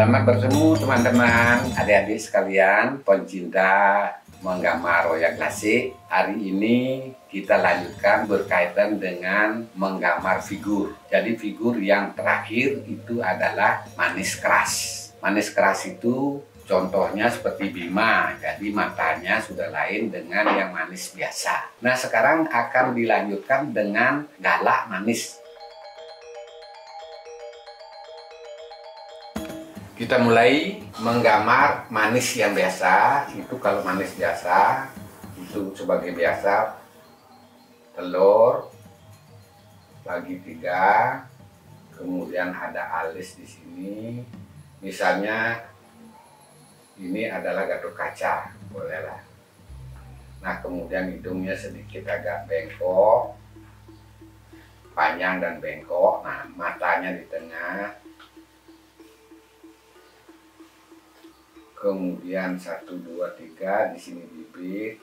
Selamat bertemu teman-teman, adik-adik sekalian, pencinta menggambar wayang klasik. Hari ini kita lanjutkan berkaitan dengan menggambar figur. Jadi figur yang terakhir itu adalah manis keras. Manis keras itu contohnya seperti Bima, jadi matanya sudah lain dengan yang manis biasa. Nah, sekarang akan dilanjutkan dengan galak manis. Kita mulai menggambar manis yang biasa. Itu kalau manis biasa, itu sebagai biasa telur bagi 3, kemudian ada alis di sini. Misalnya ini adalah Gatot Kaca, bolehlah. Nah, kemudian hidungnya sedikit agak bengkok, panjang dan bengkok. Nah, matanya di tengah. Kemudian 1, 2, 3 di sini bibir.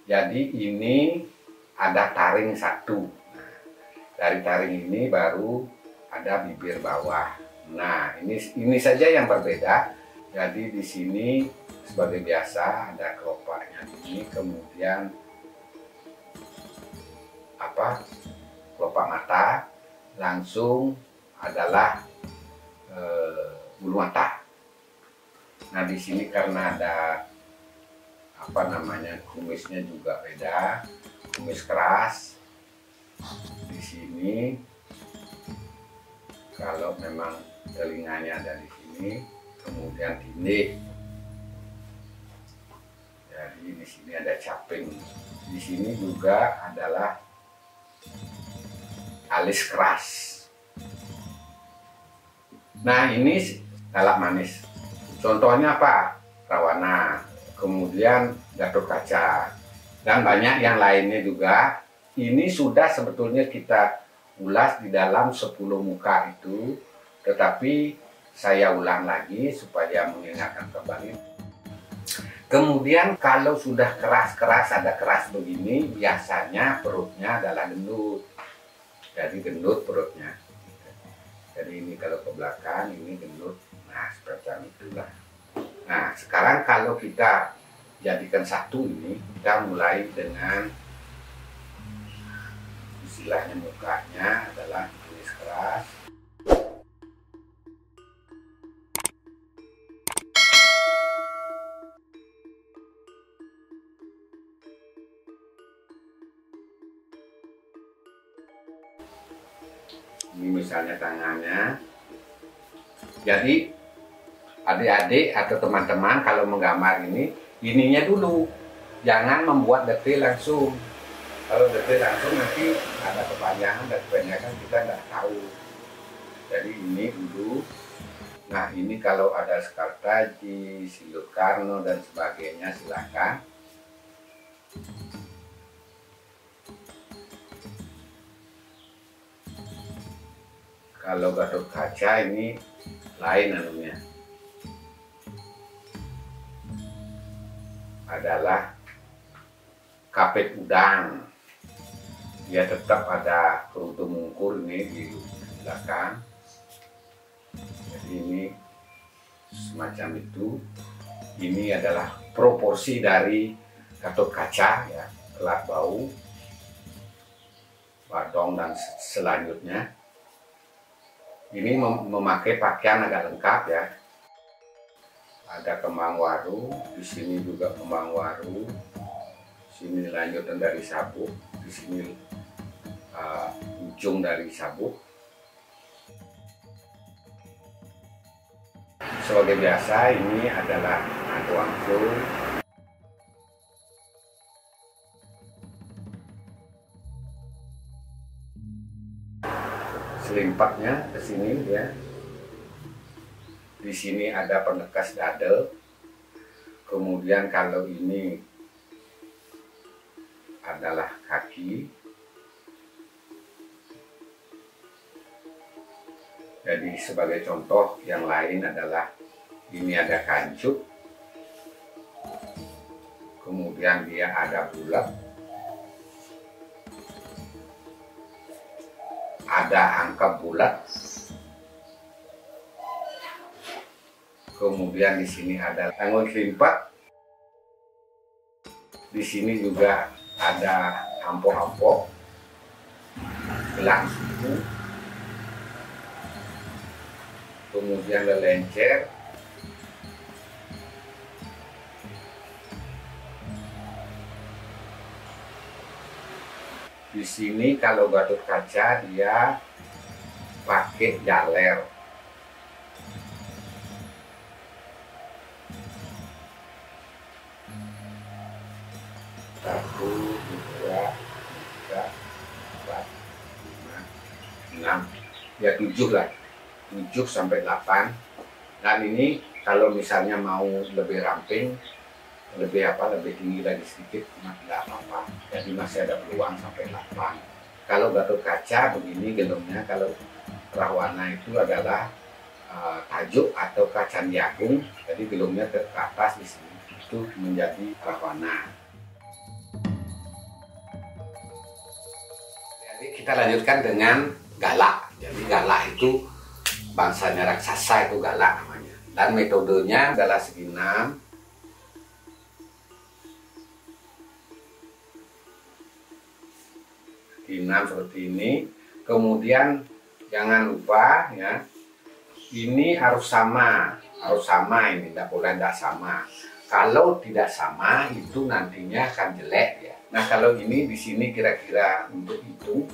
Jadi ini ada taring 1. Nah, dari taring ini baru ada bibir bawah. Nah, ini saja yang berbeda. Jadi di sini sebagai biasa ada kelopaknya ini, kemudian kelopak mata langsung adalah bulu mata. Nah, di sini karena ada kumisnya juga beda, kumis keras. Di sini kalau memang telinganya ada di sini, kemudian tindih. Jadi di sini ada caping. Di sini juga adalah alis keras. Nah, ini galak manis. Contohnya apa? Rawana, kemudian Gatot Kaca, dan banyak yang lainnya juga. Ini sudah sebetulnya kita ulas di dalam 10 muka itu, tetapi saya ulang lagi supaya mengingatkan kembali. Kemudian kalau sudah keras-keras, ada keras begini, biasanya perutnya adalah gendut. Jadi gendut perutnya. Jadi ini kalau ke belakang, ini gendut. Nah, seperti itulah. Nah, sekarang kalau kita jadikan satu ini, kita mulai dengan istilahnya mukanya adalah manis keras. Ini misalnya tangannya. Jadi adik-adik atau teman-teman kalau menggambar ini, ininya dulu, jangan membuat detail langsung. Kalau detail langsung nanti ada kepanjangan dan kebanyakan kita nggak tahu. Jadi ini dulu. Nah, ini kalau ada Sekartaji, Silut Karno dan sebagainya silakan. Kalau Gatot Kaca ini lain anunya. Adalah kapet udang. Dia tetap ada kerudung mungkur ini di belakang. Jadi ini semacam itu. Ini adalah proporsi dari Gatot Kaca, ya, kelat bau, badong dan selanjutnya. Ini memakai pakaian agak lengkap, ya. Ada kembang waru, di sini juga kembang waru, sini lanjutan dari sabuk, di sini ujung dari sabuk. Sebagai biasa ini adalah adu angklung. Selimpatnya ke sini, ya. Di sini ada penekas dadel. Kemudian kalau ini adalah kaki. Jadi sebagai contoh yang lain adalah ini ada kancut. Kemudian dia ada bulat. Ada angka bulat. Kemudian di sini ada anggun limpat. Di sini juga ada ampo-ampo, gelang suku, kemudian lelencer, di sini kalau Gatot Kaca dia pakai jaler. Satu, dua, tiga, empat, lima, enam, ya 7 lah, 7 sampai 8. Dan ini kalau misalnya mau lebih ramping, lebih tinggi lagi sedikit, tidak apa-apa. Jadi masih ada peluang sampai 8. Kalau Gatot Kaca begini gelungnya, kalau Rahwana itu adalah tajuk atau kacan jagung, jadi gelungnya ke atas di sini, itu menjadi Rahwana. Jadi kita lanjutkan dengan galak. Jadi galak itu bangsanya raksasa, itu galak namanya. Dan metodenya adalah segi 6. Segi 6 seperti ini. Kemudian jangan lupa ya, ini harus sama ini, tidak boleh tidak sama. Kalau tidak sama itu nantinya akan jelek ya. Nah kalau ini di sini kira-kira untuk itu.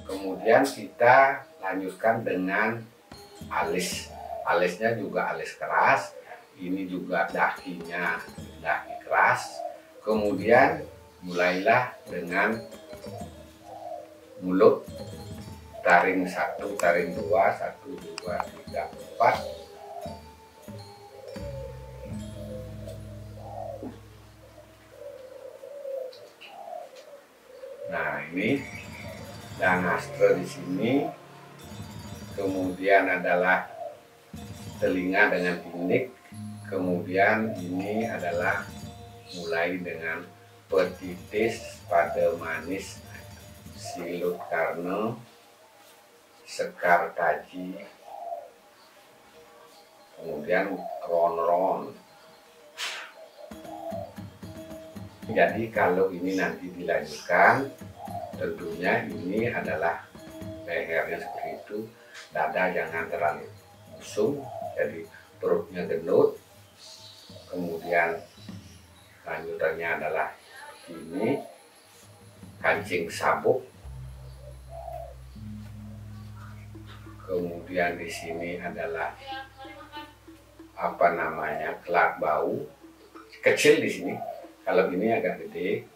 Kemudian kita lanjutkan dengan alis. Alisnya juga alis keras. Ini juga dahinya dahi keras. Kemudian mulailah dengan mulut. Taring 1, taring 2, 1, 2, 3, 4. Nah ini dan astra di sini. Kemudian adalah telinga dengan tindik. Kemudian ini adalah mulai dengan petitis pada manis, silut karno, sekar taji, kemudian ron-ron. Jadi kalau ini nanti dilanjutkan, tentunya ini adalah lehernya seperti itu, dada jangan terlalu busung, jadi perutnya gendut. Kemudian lanjutannya adalah ini kancing sabuk. Kemudian di sini adalah apa namanya, kelat bau kecil di sini. Kalau ini agak gede,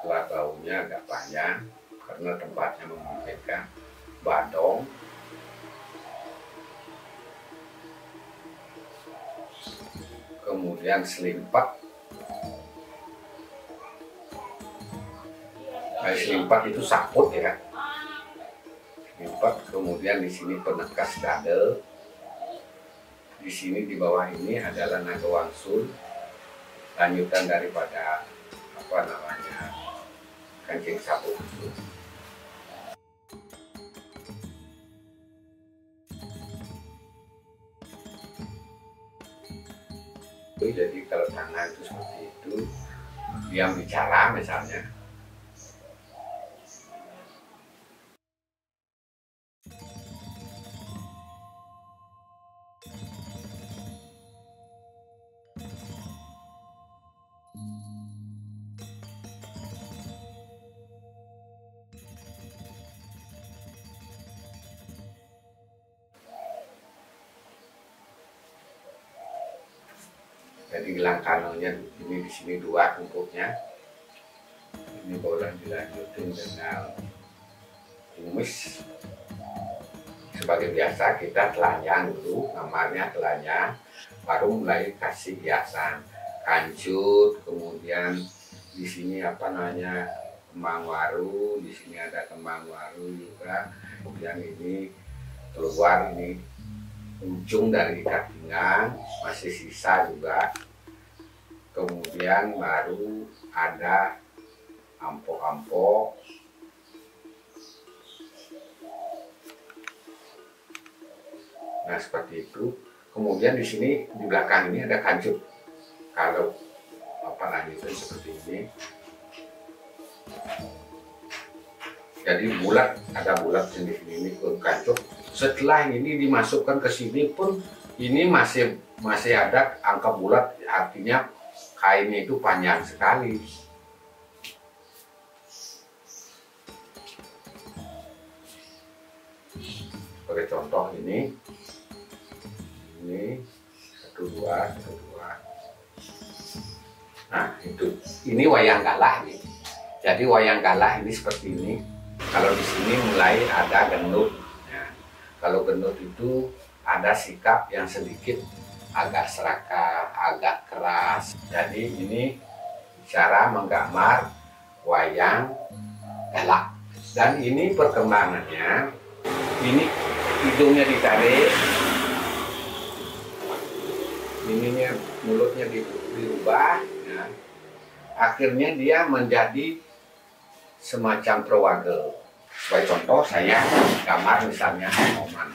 kelat baunya agak panjang karena tempatnya memungkinkan. Badong, kemudian selimpat. Nah, selimpat itu saput ya. Kemudian di sini penekas dada. Di sini di bawah ini adalah naga wangsul, lanjutan daripada apa namanya, kancing sabuk itu. Jadi kalau tangan itu seperti itu, diam bicara misalnya. Jadi gelang kanonya ini di sini 2 tumpuknya. Ini boleh dilanjutin dengan kumis. Sebagai biasa kita telanjang dulu, namanya telanjang, baru mulai kasih hiasan kancut. Kemudian di sini apa namanya, kembang waru. Di sini ada kembang waru juga. Kemudian ini keluar ini ujung dari ikat pinggang, masih sisa juga. Kemudian baru ada ampo-ampo. Nah seperti itu. Kemudian di sini di belakang ini ada kancut. Kalau lanjutin seperti ini. Jadi bulat, ada bulat di sini ini pun kancut. Setelah ini dimasukkan ke sini pun ini masih ada angka bulat, artinya kainnya itu panjang sekali. Sebagai contoh ini satu dua. Nah itu, ini wayang galah nih. Jadi wayang galah ini seperti ini. Kalau di sini mulai ada gendut. Nah, kalau gendut itu ada sikap yang sedikit agak serakah, agak keras. Jadi ini cara menggambar wayang galah. Dan ini perkembangannya, ini hidungnya ditarik, ininya mulutnya dirubah, ya. Akhirnya dia menjadi semacam perwagel. Sebagai contoh saya gambar misalnya Hanoman.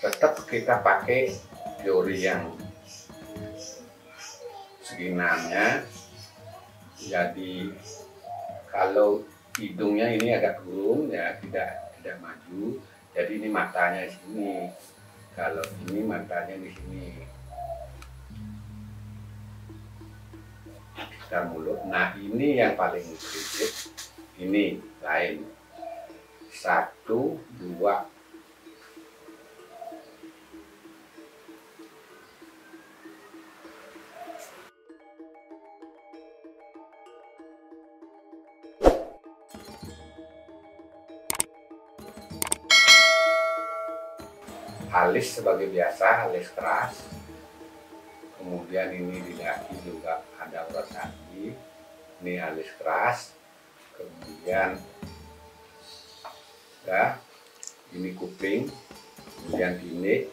Tetap kita pakai teori yang seginanya. Jadi kalau hidungnya ini agak turun, ya tidak maju. Jadi ini matanya di sini. Kalau ini matanya di sini. Kita mulut. Nah ini yang paling prinsip. Ini lain. 1, 2. Alis sebagai biasa, alis keras. Kemudian ini di daki juga ada urat kaki. Ini alis keras. Kemudian ya, ini kuping. Kemudian ini.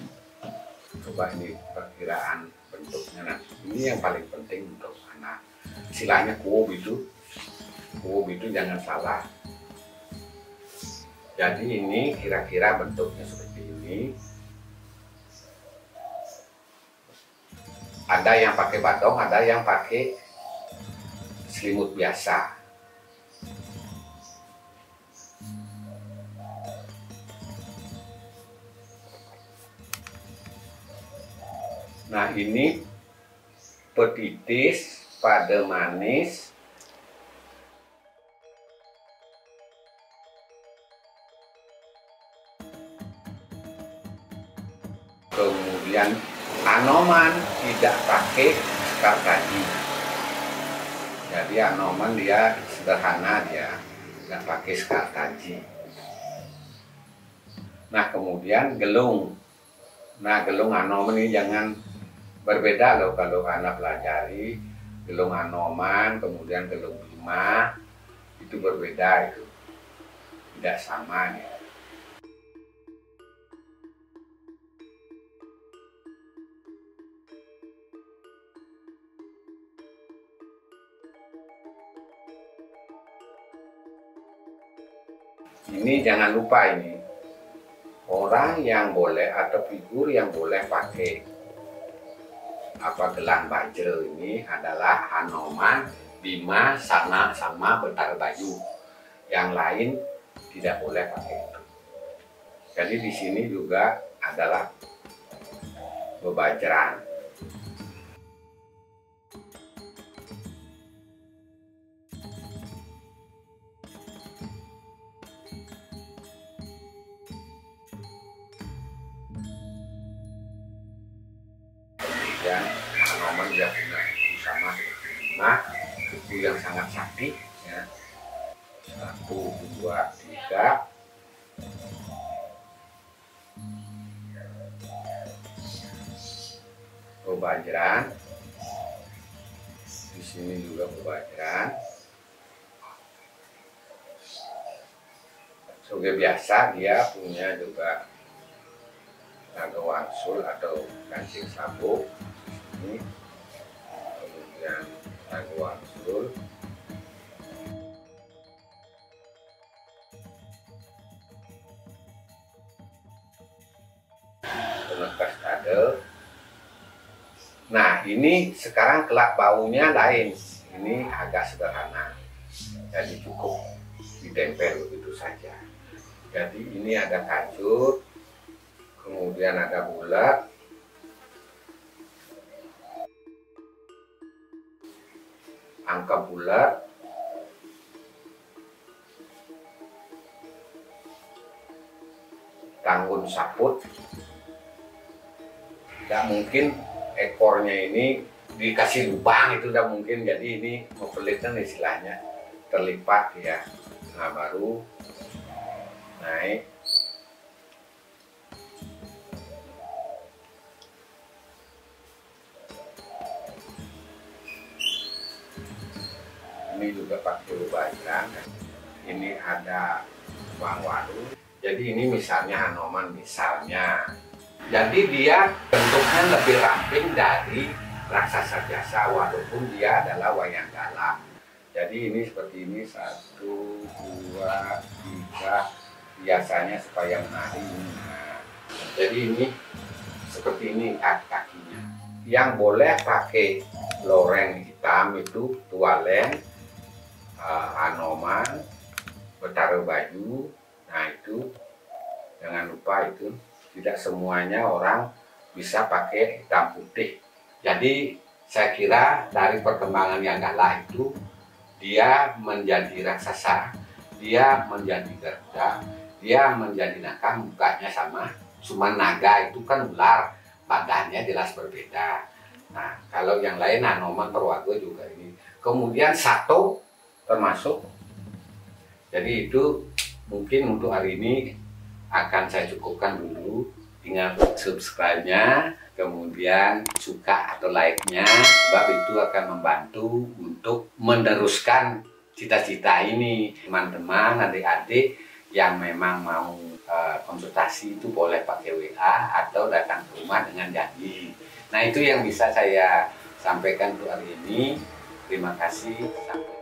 Coba ini perkiraan bentuknya. Nah, ini yang paling penting untuk anak. Istilahnya kuob itu jangan salah. Jadi ini kira-kira bentuknya seperti ini. Ada yang pakai badong, ada yang pakai selimut biasa. Nah ini petitis pada manis. Kemudian Hanoman tidak pakai kartaji. Jadi Hanoman dia sederhana, dia tidak pakai kartaji. Nah kemudian gelung. Nah gelung Hanoman ini jangan berbeda loh kalau anak pelajari. Gelung Hanoman kemudian gelung Bima itu berbeda, itu tidak sama ya. Ini jangan lupa, ini orang yang boleh atau figur yang boleh pakai gelang bajra ini adalah Hanoman, Bima, sama Betara Bayu. Yang lain tidak boleh pakai itu. Jadi di sini juga adalah bebajran. Dan Hanoman juga punya ibu sama seperti Bima, ibu yang sangat sakti ya. 1, 2, 3. Bebajran. Di sini juga bebajran. Sebagai biasa dia punya juga naga wangsul atau kancing sabuk. Ini kemudian naga wangsul. Nah, ini sekarang kelak baunya lain. Ini agak sederhana. Jadi cukup ditempel begitu saja. Jadi ini ada kancut, kemudian ada bulat, angka bulat, tanggun saput. Tidak mungkin ekornya ini dikasih lubang, itu udah mungkin. Jadi ini mempelit kan istilahnya, terlipat ya. Nah, baru naik. Ini juga pakai lubang. Ini ada uang waru. Jadi ini misalnya Hanoman misalnya. Jadi dia bentuknya lebih ramping dari raksasa biasa, walaupun dia adalah wayang galak. Jadi ini seperti ini, 1, 2, 3, biasanya supaya menari. Nah, jadi ini seperti ini kakinya. Yang boleh pakai loreng hitam itu tualen, Hanoman, bertaruh baju. Nah itu jangan lupa, itu tidak semuanya orang bisa pakai hitam putih. Jadi saya kira dari perkembangan yang galak itu, dia menjadi raksasa, dia menjadi Garuda, dia menjadi naga, mukanya sama. Cuma naga itu kan ular, badannya jelas berbeda. Nah, kalau yang lain Hanoman Perwago juga ini. Kemudian Sato termasuk. Jadi itu mungkin untuk hari ini akan saya cukupkan dulu. Ingat subscribe-nya, kemudian suka atau like-nya, sebab itu akan membantu untuk meneruskan cita-cita ini. Teman-teman, adik-adik yang memang mau konsultasi itu boleh pakai WA atau datang ke rumah dengan janji. Nah, itu yang bisa saya sampaikan untuk hari ini. Terima kasih. Sampai